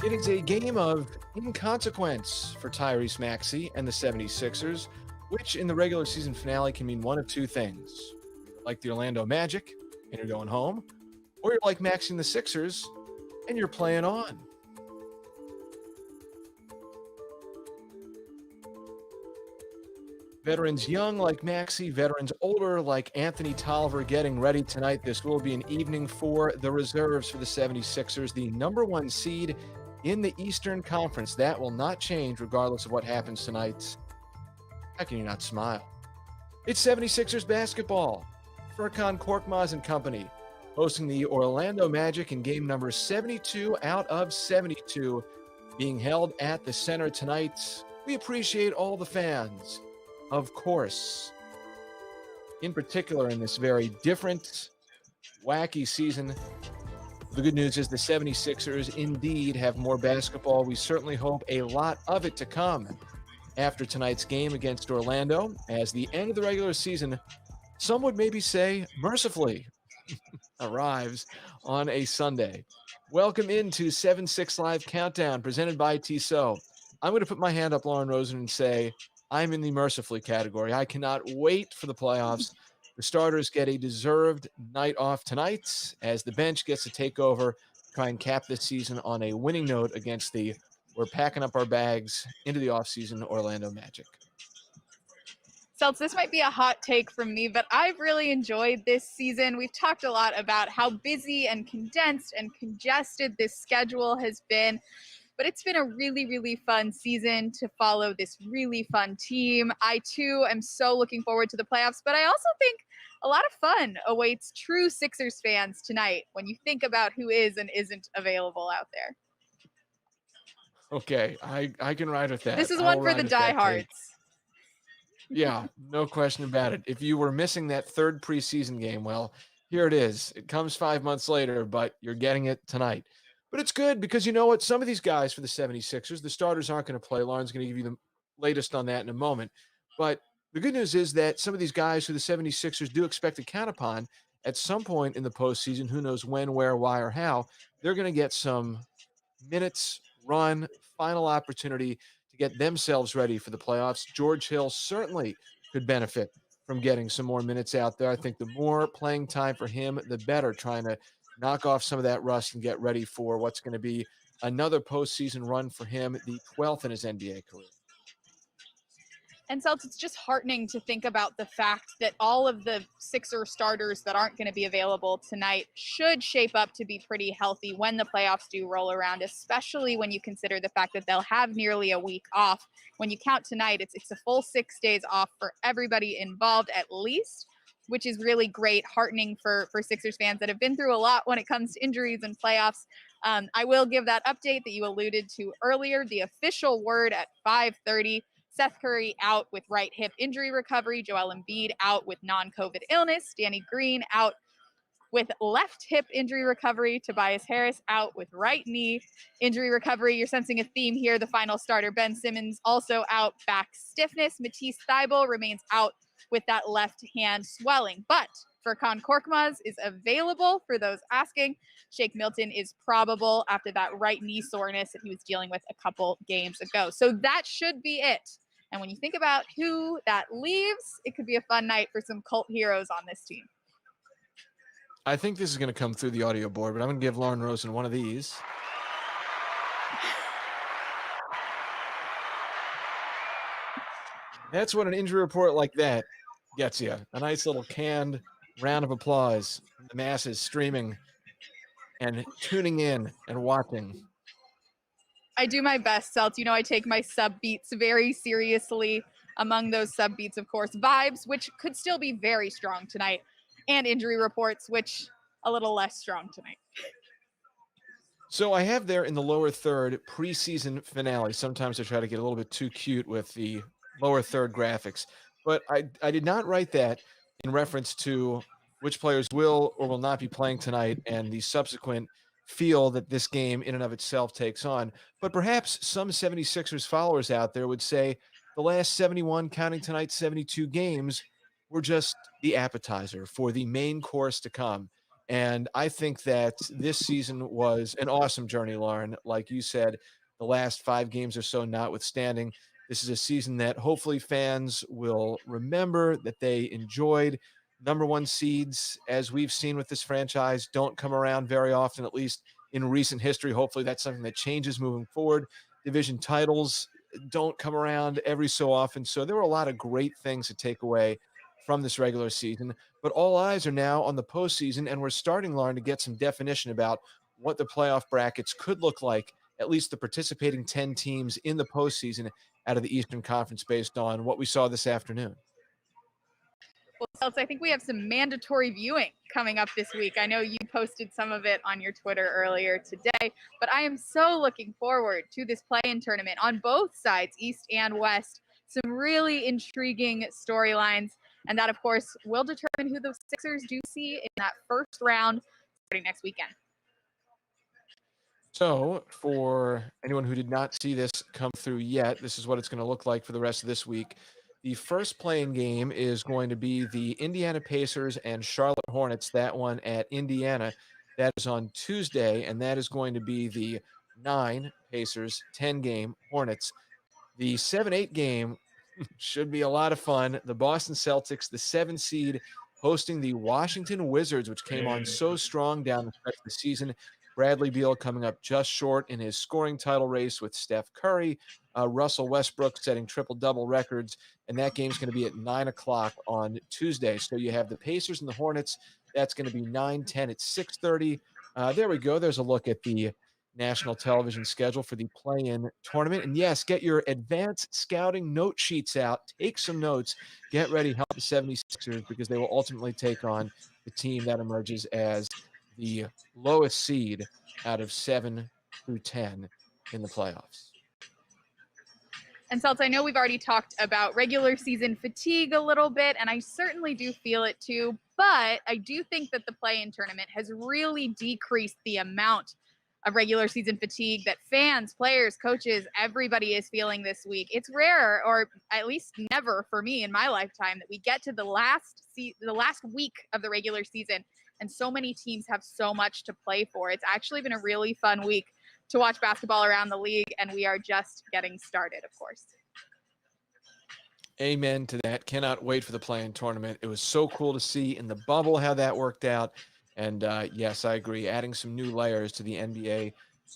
It is a game of inconsequence for Tyrese Maxey and the 76ers, which in the regular season finale can mean one of two things. You're like the Orlando Magic and you're going home, or you're like Maxey and the Sixers and you're playing on. Veterans young like Maxey, veterans older like Anthony Tolliver getting ready tonight. This will be an evening for the reserves for the 76ers, the number one seed in the Eastern Conference. That will not change regardless of what happens tonight. How can you not smile? It's 76ers basketball. Furkan Korkmaz and company hosting the Orlando Magic in game number 72 out of 72 being held at the center tonight. We appreciate all the fans, of course, in particular in this very different, wacky season. The good news is the 76ers indeed have more basketball. We certainly hope a lot of it to come after tonight's game against Orlando, as the end of the regular season, some would maybe say mercifully, arrives on a Sunday. Welcome into 7-6 Live Countdown presented by Tissot. I'm going to put my hand up, Lauren Rosen, and say I'm in the mercifully category. I cannot wait for the playoffs. The starters get a deserved night off tonight as the bench gets to take over, try and cap this season on a winning note against the we're packing up our bags into the offseason Orlando Magic. Seltz, this might be a hot take from me, but I've really enjoyed this season. We've talked a lot about how busy and condensed and congested this schedule has been, but it's been a really, really fun season to follow this really fun team. I, too, am so looking forward to the playoffs, but I also think a lot of fun awaits true Sixers fans tonight when you think about who is and isn't available out there. Okay, I can ride with that. This is one for the diehards. Yeah, no question about it. If you were missing that third preseason game, well, here it is. It comes 5 months later, but you're getting it tonight. But it's good because you know what? Some of these guys for the 76ers, the starters aren't going to play. Lauren's going to give you the latest on that in a moment. But the good news is that some of these guys who the 76ers do expect to count upon at some point in the postseason, who knows when, where, why, or how, they're going to get some minutes, run, final opportunity to get themselves ready for the playoffs. George Hill certainly could benefit from getting some more minutes out there. I think the more playing time for him, the better, trying to knock off some of that rust and get ready for what's going to be another postseason run for him, the 12th in his NBA career. And Seltz, it's just heartening to think about the fact that all of the Sixer starters that aren't going to be available tonight should shape up to be pretty healthy when the playoffs do roll around, especially when you consider the fact that they'll have nearly a week off. When you count tonight, it's a full 6 days off for everybody involved at least, which is really great, heartening for Sixers fans that have been through a lot when it comes to injuries and playoffs. I will give that update that you alluded to earlier. The official word at 5:30, Seth Curry out with right hip injury recovery, Joel Embiid out with non-COVID illness, Danny Green out with left hip injury recovery, Tobias Harris out with right knee injury recovery. You're sensing a theme here. The final starter, Ben Simmons, also out, back stiffness. Matisse Thybulle remains out with that left hand swelling. But Furkan Korkmaz is available for those asking. Shake Milton is probable after that right knee soreness that he was dealing with a couple games ago. So that should be it. And when you think about who that leaves, it could be a fun night for some cult heroes on this team. I think this is going to come through the audio board, but I'm going to give Lauren Rosen one of these. That's what an injury report like that gets you. A nice little canned round of applause from the masses streaming and tuning in and watching. I do my best, Seltz. You know, I take my sub beats very seriously. Among those sub beats, of course, vibes, which could still be very strong tonight, and injury reports, which a little less strong tonight. So I have there in the lower third preseason finale. Sometimes I try to get a little bit too cute with the lower third graphics, but I did not write that in reference to which players will or will not be playing tonight and the subsequent feel that this game in and of itself takes on. But perhaps some 76ers followers out there would say the last 71, counting tonight, 72 games were just the appetizer for the main course to come. And I think that this season was an awesome journey, Lauren. Like you said, the last 5 games or so notwithstanding, this is a season that hopefully fans will remember that they enjoyed. Number one seeds, as we've seen with this franchise, don't come around very often, at least in recent history. Hopefully, that's something that changes moving forward. Division titles don't come around every so often. So there were a lot of great things to take away from this regular season. But all eyes are now on the postseason, and we're starting, Lauren, to get some definition about what the playoff brackets could look like, at least the participating 10 teams in the postseason out of the Eastern Conference based on what we saw this afternoon. Well, Seltz, I think we have some mandatory viewing coming up this week. I know you posted some of it on your Twitter earlier today, but I am so looking forward to this play-in tournament on both sides, East and West. Some really intriguing storylines, and that, of course, will determine who the Sixers do see in that first round starting next weekend. So, for anyone who did not see this come through yet, this is what it's going to look like for the rest of this week. The first playing game is going to be the Indiana Pacers and Charlotte Hornets, that one at Indiana. That is on Tuesday, and that is going to be the 9 Pacers, 10 game Hornets. The 7-8 game should be a lot of fun. The Boston Celtics, the 7 seed, hosting the Washington Wizards, which came on so strong down the stretch of the season. Bradley Beal coming up just short in his scoring title race with Steph Curry. Russell Westbrook setting triple-double records, and that game's going to be at 9 o'clock on Tuesday. So you have the Pacers and the Hornets. That's going to be 9-10 at 6:30. There we go. There's a look at the national television schedule for the play-in tournament. And yes, get your advanced scouting note sheets out. Take some notes. Get ready to help the 76ers because they will ultimately take on the team that emerges as the lowest seed out of 7 through 10 in the playoffs. And Seltz, I know we've already talked about regular season fatigue a little bit, and I certainly do feel it too, but I do think that the play-in tournament has really decreased the amount of regular season fatigue that fans, players, coaches, everybody is feeling this week. It's rare, or at least never for me in my lifetime, that we get to the last week of the regular season, and so many teams have so much to play for. It's actually been a really fun week to watch basketball around the league, and we are just getting started, of course. Amen to that. Cannot wait for the play-in tournament. It was so cool to see in the bubble how that worked out. And yes, I agree. Adding some new layers to the NBA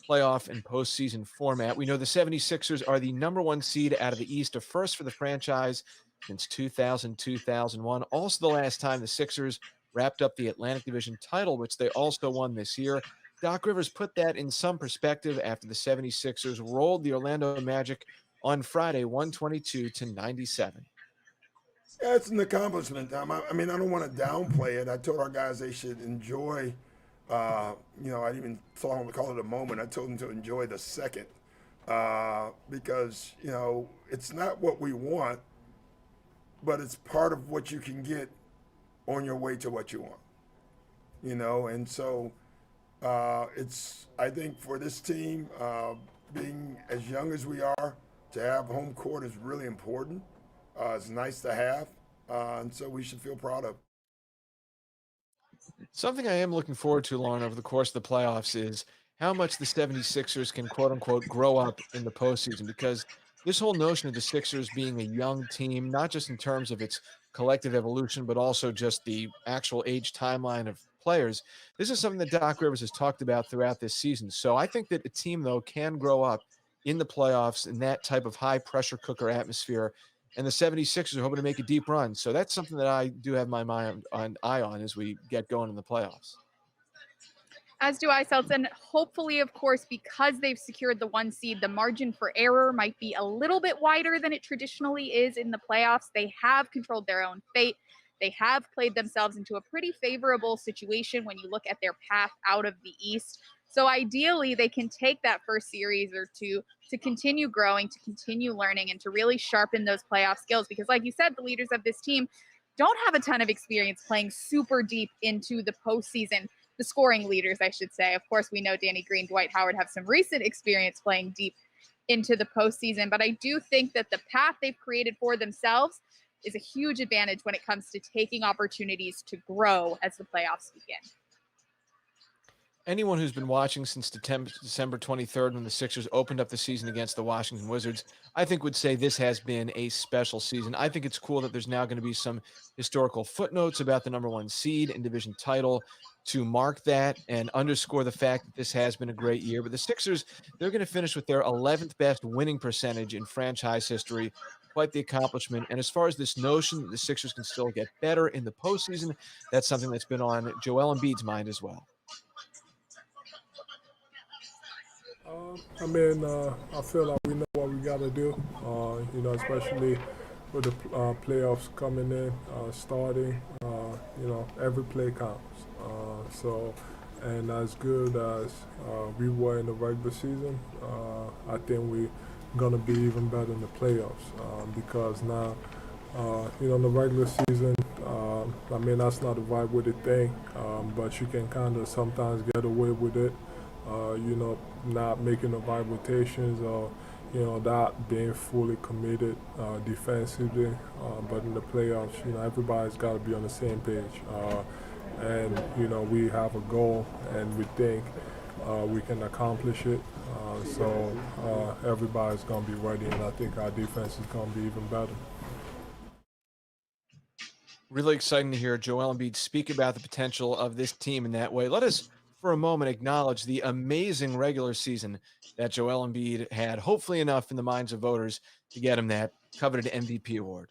playoff and postseason format. We know the 76ers are the number one seed out of the East, a first for the franchise since 2000, 2001. Also the last time the Sixers wrapped up the Atlantic Division title, which they also won this year. Doc Rivers put that in some perspective after the 76ers rolled the Orlando Magic on Friday, 122-97. Yeah, it's an accomplishment, Tom. I mean, I don't want to downplay it. I told our guys they should enjoy, I didn't even thought to call it a moment. I told them to enjoy the second because, it's not what we want, but it's part of what you can get on your way to what you want, and so I think for this team, being as young as we are, to have home court is really important. It's nice to have, and so we should feel proud of. Something I am looking forward to, Lauren, over the course of the playoffs is how much the 76ers can, quote unquote, grow up in the postseason. Because this whole notion of the Sixers being a young team, not just in terms of its collective evolution, but also just the actual age timeline of players, this is something that Doc Rivers has talked about throughout this season. So I think that a team, though, can grow up in the playoffs in that type of high pressure cooker atmosphere, and the 76ers are hoping to make a deep run. So that's something that I do have my eye on as we get going in the playoffs. As do I, Seltz. And hopefully, of course, because they've secured the 1 seed, the margin for error might be a little bit wider than it traditionally is in the playoffs. They have controlled their own fate. They have played themselves into a pretty favorable situation when you look at their path out of the East. So ideally, they can take that first series or two to continue growing, to continue learning, and to really sharpen those playoff skills. Because like you said, the leaders of this team don't have a ton of experience playing super deep into the postseason. The scoring leaders, I should say. Of course, we know Danny Green, Dwight Howard have some recent experience playing deep into the postseason. But I do think that the path they've created for themselves is a huge advantage when it comes to taking opportunities to grow as the playoffs begin. Anyone who's been watching since December 23rd, when the Sixers opened up the season against the Washington Wizards, I think would say this has been a special season. I think it's cool that there's now going to be some historical footnotes about the number one seed and division title to mark that and underscore the fact that this has been a great year. But the Sixers, they're going to finish with their 11th best winning percentage in franchise history. Quite the accomplishment. And as far as this notion that the Sixers can still get better in the postseason, that's something that's been on Joel Embiid's mind as well. I feel like we know what we got to do, especially with the playoffs coming in, starting, every play counts. And as good as we were in the regular season, I think we're going to be even better in the playoffs because now, in the regular season, that's not the right way to think, but you can kind of sometimes get away with it. Not making the right rotations or, not being fully committed defensively. But in the playoffs, everybody's got to be on the same page. We have a goal and we think we can accomplish it. Everybody's going to be ready, and I think our defense is going to be even better. Really exciting to hear Joel Embiid speak about the potential of this team in that way. Let us, for a moment, acknowledge the amazing regular season that Joel Embiid had, hopefully enough in the minds of voters to get him that coveted MVP award.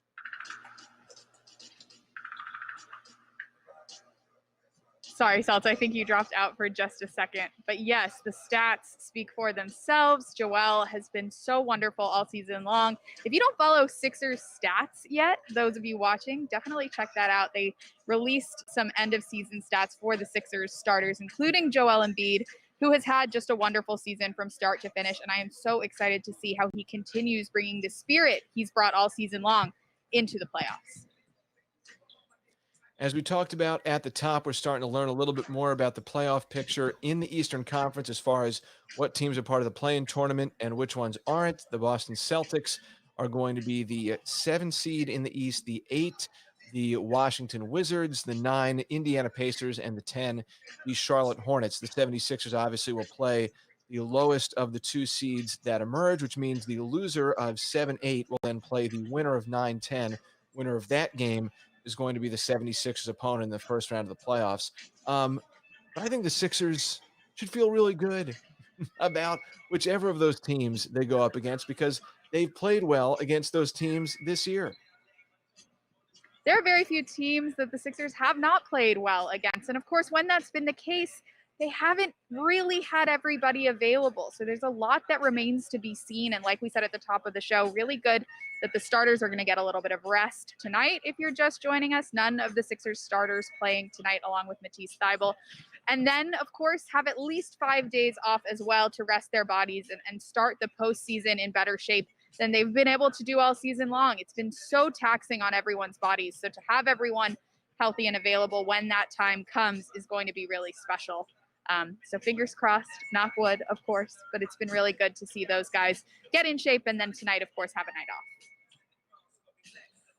Sorry, Seltz, I think you dropped out for just a second. But yes, the stats speak for themselves. Joel has been so wonderful all season long. If you don't follow Sixers stats yet, those of you watching, definitely check that out. They released some end of season stats for the Sixers starters, including Joel Embiid, who has had just a wonderful season from start to finish. And I am so excited to see how he continues bringing the spirit he's brought all season long into the playoffs. As we talked about at the top, we're starting to learn a little bit more about the playoff picture in the Eastern Conference as far as what teams are part of the play-in tournament and which ones aren't. The Boston Celtics are going to be the 7 seed in the East, the 8, the Washington Wizards, the 9, Indiana Pacers, and the 10, the Charlotte Hornets. The 76ers obviously will play the lowest of the 2 seeds that emerge, which means the loser of 7-8 will then play the winner of 9-10. Winner of that game is going to be the 76ers opponent in the first round of the playoffs. But I think the Sixers should feel really good about whichever of those teams they go up against because they've played well against those teams this year. There are very few teams that the Sixers have not played well against. And of course, when that's been the case, they haven't really had everybody available. So there's a lot that remains to be seen. And like we said at the top of the show, really good that the starters are going to get a little bit of rest tonight. If you're just joining us, none of the Sixers starters playing tonight along with Matisse Thybulle. And then, of course, have at least 5 days off as well to rest their bodies and start the postseason in better shape than they've been able to do all season long. It's been so taxing on everyone's bodies. So to have everyone healthy and available when that time comes is going to be really special. So fingers crossed, knock wood, of course, but it's been really good to see those guys get in shape and then tonight, of course, have a night off.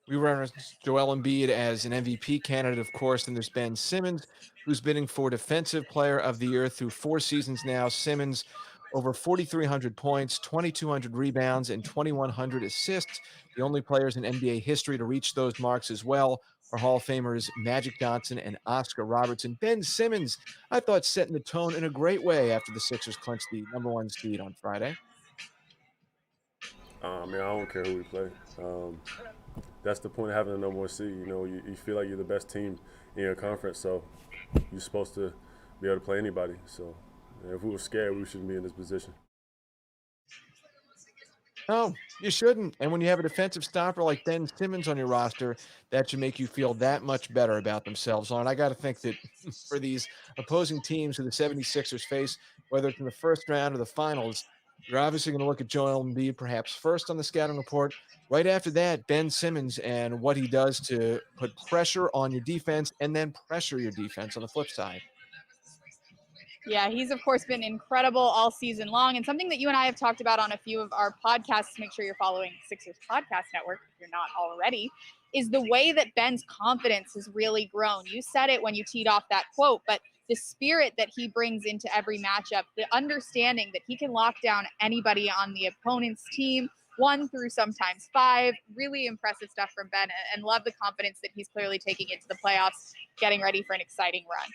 We referenced Joel Embiid as an MVP candidate, of course, and there's Ben Simmons, who's bidding for Defensive Player of the Year through 4 seasons now. Simmons, over 4,300 points, 2,200 rebounds, and 2,100 assists. The only players in NBA history to reach those marks as well are Hall of Famers Magic Johnson and Oscar Robertson. Ben Simmons, I thought, setting the tone in a great way after the Sixers clinched the number 1 seed on Friday. I don't care who we play. That's the point of having a number 1 seed. You feel like you're the best team in your conference, so you're supposed to be able to play anybody. So if we were scared, we shouldn't be in this position. No, you shouldn't. And when you have a defensive stopper like Ben Simmons on your roster, that should make you feel that much better about themselves. And I got to think that for these opposing teams who the 76ers face, whether it's in the first round or the finals, you're obviously going to look at Joel Embiid perhaps first on the scouting report. Right after that, Ben Simmons and what he does to put pressure on your defense and then pressure your defense on the flip side. Yeah, he's, of course, been incredible all season long. And something that you and I have talked about on a few of our podcasts, make sure you're following Sixers Podcast Network if you're not already, is the way that Ben's confidence has really grown. You said it when you teed off that quote, but the spirit that he brings into every matchup, the understanding that he can lock down anybody on the opponent's team, 1 through sometimes 5. Really impressive stuff from Ben, and love the confidence that he's clearly taking into the playoffs, getting ready for an exciting run.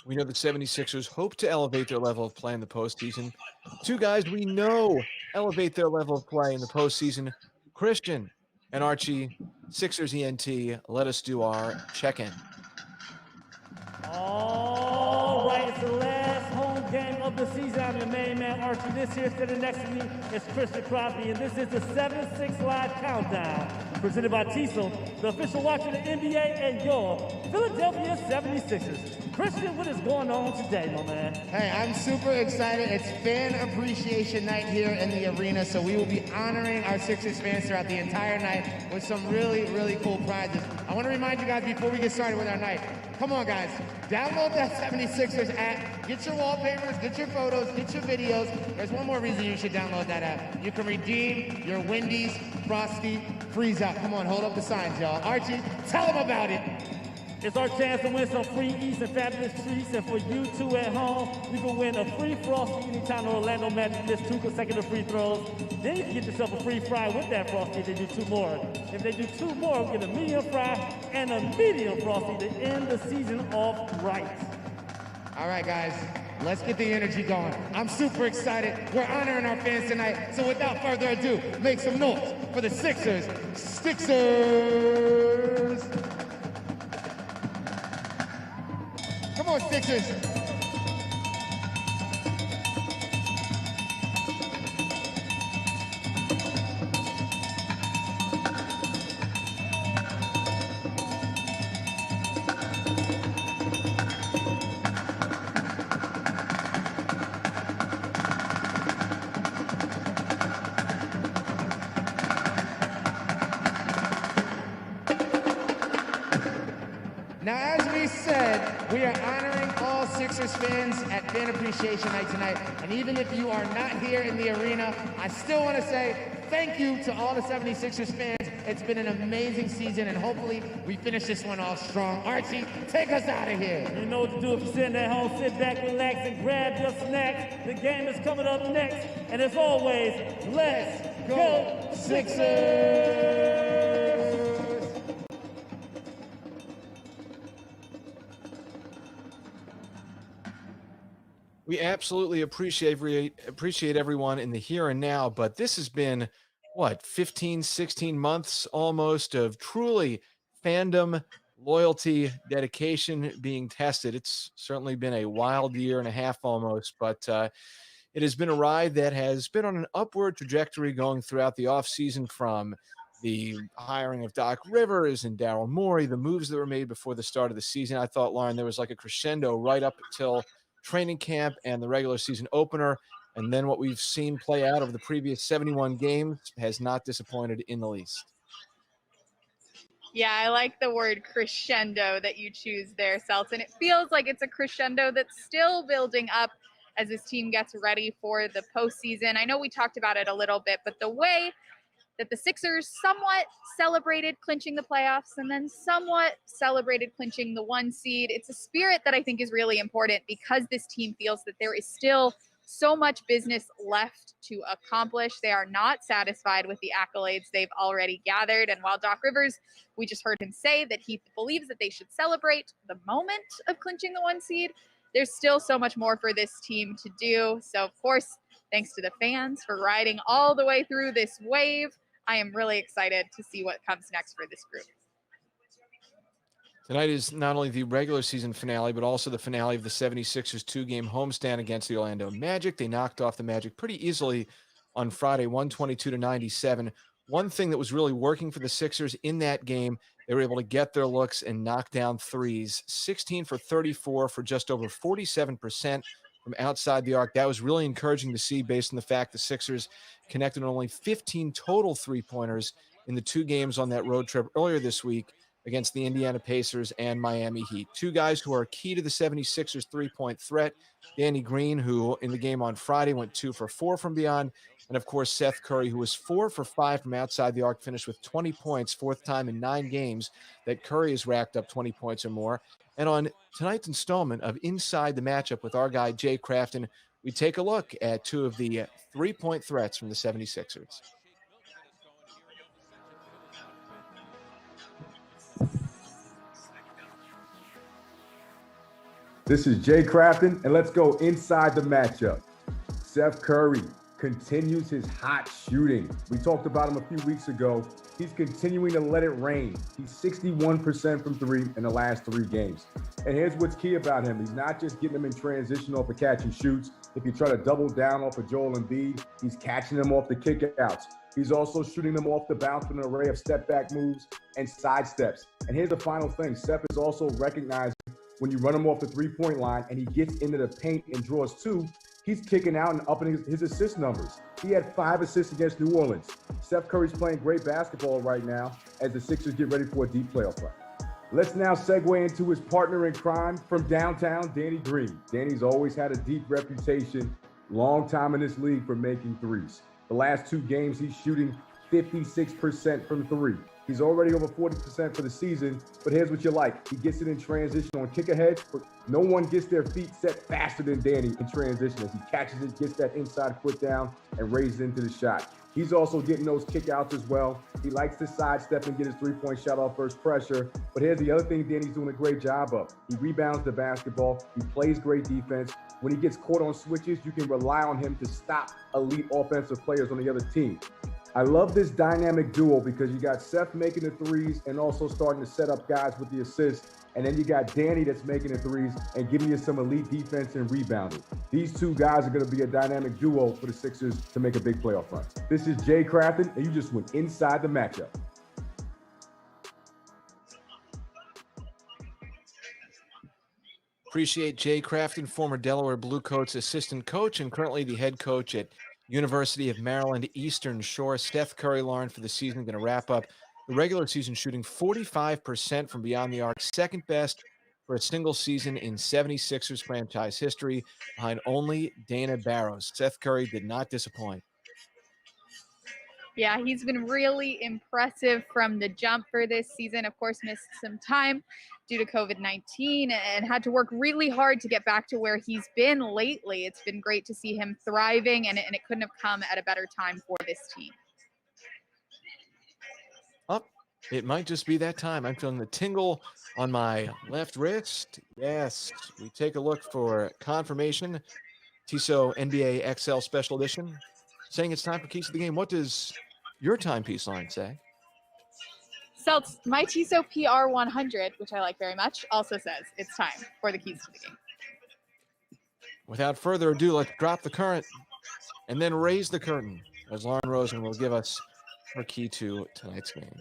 We know the 76ers hope to elevate their level of play in the postseason. 2 guys we know elevate their level of play in the postseason, Christian and Archie, Sixers ENT. Let us do our check-in. All right, it's the last home game of the season. I'm your main man, Archie. This here sitting next to me is Christian Crosby, and this is the 7-6 Live Countdown, presented by Tissot, the official watch of the NBA and your Philadelphia 76ers. Christian, what is going on today, my man? Hey, I'm super excited. It's Fan Appreciation Night here in the arena, so we will be honoring our Sixers fans throughout the entire night with some really, really cool prizes. I want to remind you guys before we get started with our night, come on, guys. Download that 76ers app. Get your wallpapers, get your photos, get your videos. There's one more reason you should download that app. You can redeem your Wendy's, Frosty, Freeze Out. Come on, hold up the signs, y'all. Archie, tell them about it. It's our chance to win some free eats and fabulous treats, and for you two at home, you can win a free Frosty anytime the Orlando Magic miss 2 consecutive free throws. Then you can get yourself a free fry with that Frosty if they do 2 more. If they do 2 more, we'll get a medium fry and a medium Frosty to end the season off right. All right, guys, let's get the energy going. I'm super excited. We're honoring our fans tonight. So without further ado, make some noise for the Sixers. Sixers! Come on, Sixers. Now, as we said, we are honoring all Sixers fans at Fan Appreciation Night tonight. And even if you are not here in the arena, I still want to say thank you to all the 76ers fans. It's been an amazing season, and hopefully we finish this one off strong. Archie, take us out of here. You know what to do if you're sitting at home. Sit back, relax, and grab your snacks. The game is coming up next. And as always, let's go Sixers! We absolutely appreciate everyone in the here and now, but this has been, 15, 16 months almost of truly fandom, loyalty, dedication being tested. It's certainly been a wild year and a half almost, but it has been a ride that has been on an upward trajectory going throughout the offseason, from the hiring of Doc Rivers and Daryl Morey, the moves that were made before the start of the season. I thought, Lauren, there was like a crescendo right up until training camp and the regular season opener, and then what we've seen play out over the previous 71 games has not disappointed in the least. Yeah, I like the word crescendo that you choose there, Seltz, and it feels like it's a crescendo that's still building up as this team gets ready for the postseason. I know we talked about it a little bit, but the way that the Sixers somewhat celebrated clinching the playoffs and then somewhat celebrated clinching the 1 seed. It's a spirit that I think is really important, because this team feels that there is still so much business left to accomplish. They are not satisfied with the accolades they've already gathered. And while Doc Rivers, we just heard him say that he believes that they should celebrate the moment of clinching the 1 seed, there's still so much more for this team to do. So, of course, thanks to the fans for riding all the way through this wave. I am really excited to see what comes next for this group. Tonight is not only the regular season finale, but also the finale of the 76ers 2-game homestand against the Orlando Magic. They knocked off the Magic pretty easily on Friday, 122-97. One thing that was really working for the Sixers in that game, they were able to get their looks and knock down threes. 16 for 34 for just over 47% from outside the arc. That was really encouraging to see, based on the fact the Sixers connected on only 15 total three-pointers in the 2 games on that road trip earlier this week against the Indiana Pacers and Miami Heat. 2 guys who are key to the 76ers three-point threat. Danny Green, who in the game on Friday went 2 for 4 from beyond. And, of course, Seth Curry, who was 4 for 5 from outside the arc, finished with 20 points, 4th time in 9 games that Curry has racked up 20 points or more. And on tonight's installment of Inside the Matchup with our guy, Jay Crafton, we take a look at two of the three-point threats from the 76ers. This is Jay Crafton, and let's go inside the matchup. Seth Curry continues his hot shooting. We talked about him a few weeks ago. He's continuing to let it rain. He's 61% from three in the last 3 games. And here's what's key about him. He's not just getting them in transition off of catch and shoots. If you try to double down off of Joel Embiid, he's catching them off the kickouts. He's also shooting them off the bounce with an array of step-back moves and side steps. And here's the final thing. Seth is also recognizing when you run him off the three-point line and he gets into the paint and draws 2, he's kicking out and upping his assist numbers. He had 5 assists against New Orleans. Steph Curry's playing great basketball right now as the Sixers get ready for a deep playoff run. Let's now segue into his partner in crime from downtown, Danny Green. Danny's always had a deep reputation, long time in this league for making threes. The last 2 games, he's shooting 56% from 3. He's already over 40% for the season, but here's what you like. He gets it in transition on kick-ahead, but no one gets their feet set faster than Danny in transition as he catches it, gets that inside foot down, and raises into the shot. He's also getting those kick-outs as well. He likes to sidestep and get his three-point shot off first pressure, but here's the other thing Danny's doing a great job of. He rebounds the basketball. He plays great defense. When he gets caught on switches, you can rely on him to stop elite offensive players on the other team. I love this dynamic duo because you got Seth making the threes and also starting to set up guys with the assists. And then you got Danny that's making the threes and giving you some elite defense and rebounding. These 2 guys are going to be a dynamic duo for the Sixers to make a big playoff run. This is Jay Crafton, and you just went inside the matchup. Appreciate Jay Crafton, former Delaware Blue Coats assistant coach and currently the head coach at University of Maryland Eastern Shore. Steph Curry, Lauren, for the season, going to wrap up the regular season shooting 45% from beyond the arc, second best for a single season in 76ers franchise history, behind only Dana Barros. Seth Curry did not disappoint. Yeah, he's been really impressive from the jump for this season. Of course, missed some time due to COVID-19 and had to work really hard to get back to where he's been lately. It's been great to see him thriving, and it couldn't have come at a better time for this team. Oh, it might just be that time. I'm feeling the tingle on my left wrist. Yes, we take a look for confirmation. Tissot NBA XL Special Edition saying it's time for Keys to the Game. What does your timepiece line say? Seltz, my Tissot PR100, which I like very much, also says it's time for the Keys to the Game. Without further ado, let's drop the current and then raise the curtain as Lauren Rosen will give us her key to tonight's game.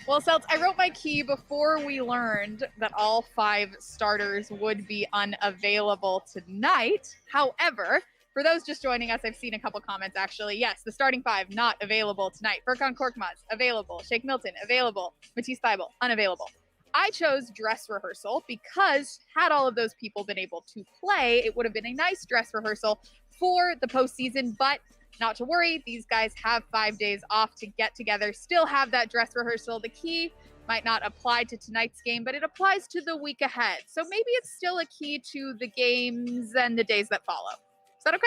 Well, Seltz, I wrote my key before we learned that all 5 starters would be unavailable tonight. However, for those just joining us, I've seen a couple comments actually. Yes, the starting 5 not available tonight. Furkan Korkmaz, available. Shake Milton, available. Matisse Thybulle, unavailable. I chose dress rehearsal because had all of those people been able to play, it would have been a nice dress rehearsal for the postseason, but not to worry. These guys have 5 days off to get together, still have that dress rehearsal. The key might not apply to tonight's game, but it applies to the week ahead. So maybe it's still a key to the games and the days that follow. Is that okay?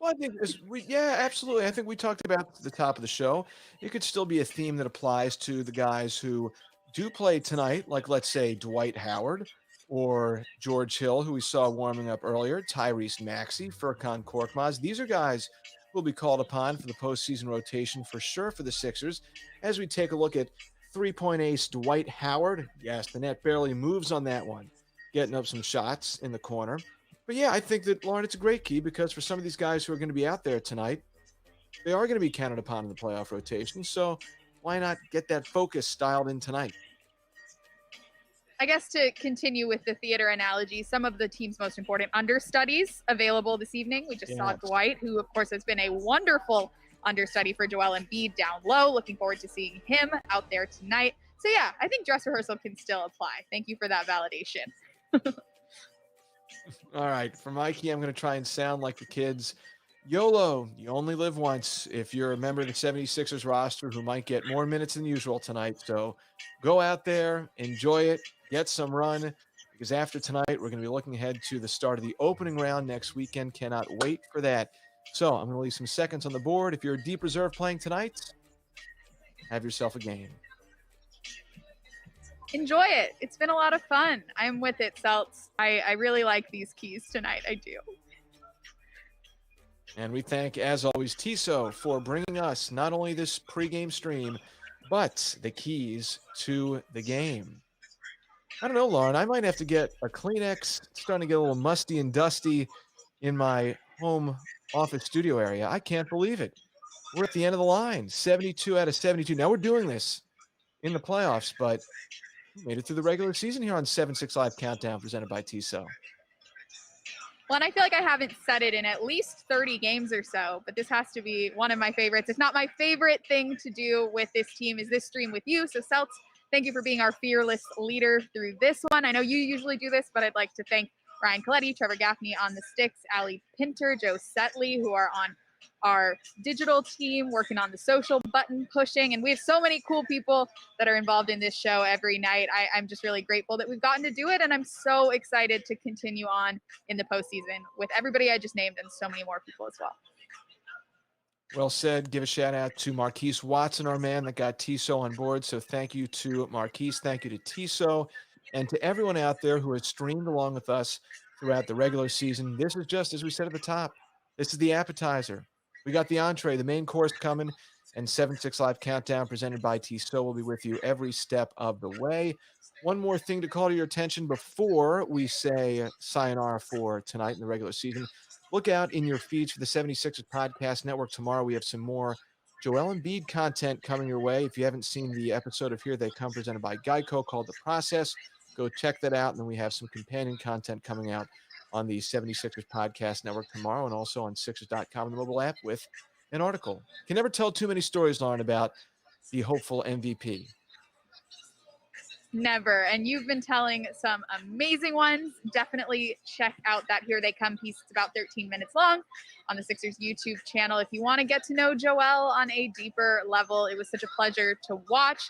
Well, I think yeah, absolutely. I think we talked about at the top of the show. It could still be a theme that applies to the guys who do play tonight, like let's say Dwight Howard or George Hill, who we saw warming up earlier, Tyrese Maxey, Furkan Korkmaz. These are guys who will be called upon for the postseason rotation for sure for the Sixers. As we take a look at three-point ace Dwight Howard, yes, the net barely moves on that one, getting up some shots in the corner. But yeah, I think that, Lauren, it's a great key because for some of these guys who are going to be out there tonight, they are going to be counted upon in the playoff rotation. So why not get that focus dialed in tonight? I guess to continue with the theater analogy, some of the team's most important understudies available this evening. We just saw Dwight, who, of course, has been a wonderful understudy for Joel Embiid down low. Looking forward to seeing him out there tonight. So yeah, I think dress rehearsal can still apply. Thank you for that validation. All right, for my key, I'm going to try and sound like the kids. YOLO, you only live once. If you're a member of the 76ers roster who might get more minutes than usual tonight, so go out there, enjoy it, get some run, because after tonight, we're going to be looking ahead to the start of the opening round next weekend. Cannot wait for that. So I'm going to leave some seconds on the board. If you're a deep reserve playing tonight, have yourself a game. Enjoy it. It's been a lot of fun. I'm with it, Seltz. I really like these keys tonight. I do. And we thank, as always, Tissot for bringing us not only this pregame stream, but the keys to the game. I don't know, Lauren. I might have to get a Kleenex. It's starting to get a little musty and dusty in my home office studio area. I can't believe it. We're at the end of the line, 72 out of 72. Now we're doing this in the playoffs, but we made it through the regular season here on 7-6 Live Countdown presented by Tissot. Well, and I feel like I haven't said it in at least 30 games or so, but this has to be one of my favorites. If not my favorite thing to do with this team is this stream with you. So, Seltz, thank you for being our fearless leader through this one. I know you usually do this, but I'd like to thank Ryan Coletti, Trevor Gaffney on the sticks, Allie Pinter, Joe Setley, who are on our digital team working on the social button pushing. And we have so many cool people that are involved in this show every night. I'm just really grateful that we've gotten to do it. And I'm so excited to continue on in the postseason with everybody I just named and so many more people as well. Well said. Give a shout out to Marquise Watson, our man that got Tissot on board. So thank you to Marquise. Thank you to Tissot and to everyone out there who has streamed along with us throughout the regular season. This is just, as we said at the top, this is the appetizer. We got the entree, the main course coming, and 7-6 Live Countdown presented by Tissot will be with you every step of the way. One more thing to call to your attention before we say sayonara for tonight in the regular season. Look out in your feeds for the 76ers Podcast Network tomorrow. We have some more Joel Embiid content coming your way. If you haven't seen the episode of Here They Come presented by Geico called The Process, go check that out. And then we have some companion content coming out on the 76ers Podcast Network tomorrow and also on Sixers.com, the mobile app, with an article. Can never tell too many stories, Lauren, about the hopeful MVP. Never. And you've been telling some amazing ones. Definitely check out that Here They Come piece. It's about 13 minutes long on the Sixers YouTube channel. If you want to get to know Joel on a deeper level, it was such a pleasure to watch.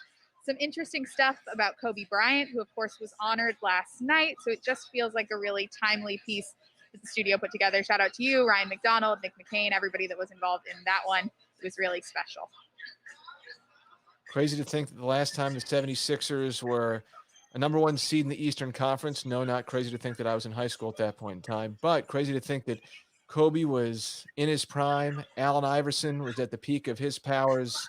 Some interesting stuff about Kobe Bryant, who, of course, was honored last night. So it just feels like a really timely piece that the studio put together. Shout out to you, Ryan McDonald, Nick McCain, everybody that was involved in that one. It was really special. Crazy to think that the last time the 76ers were a number one seed in the Eastern Conference. No, not crazy to think that I was in high school at that point in time, but crazy to think that Kobe was in his prime. Allen Iverson was at the peak of his powers.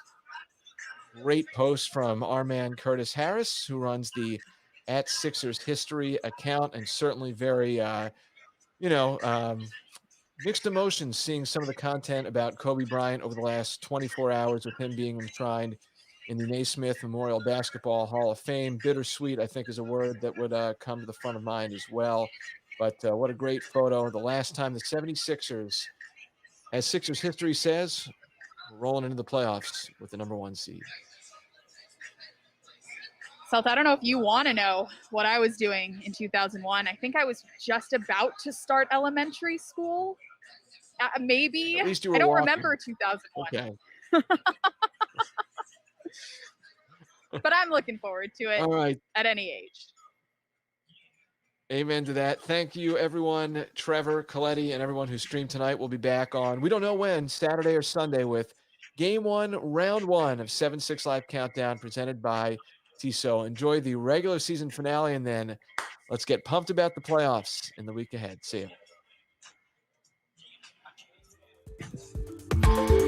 Great post from our man Curtis Harris, who runs the @Sixers History account, and certainly very, mixed emotions seeing some of the content about Kobe Bryant over the last 24 hours with him being enshrined in the Naismith Memorial Basketball Hall of Fame. Bittersweet, I think, is a word that would come to the front of mind as well. But what a great photo. The last time the 76ers, as Sixers history says, rolling into the playoffs with the number one seed. Selth, I don't know if you want to know what I was doing in 2001. I think I was just about to start elementary school. Maybe. At least you were I don't walking. remember 2001. Okay. But I'm looking forward to it. All right. At any age. Amen to that. Thank you, everyone. Trevor, Coletti, and everyone who streamed tonight. We'll be back on, we don't know when, Saturday or Sunday, with Game 1, Round 1 of 7-6 Live Countdown presented by Tissot. Enjoy the regular season finale, and then let's get pumped about the playoffs in the week ahead. See ya.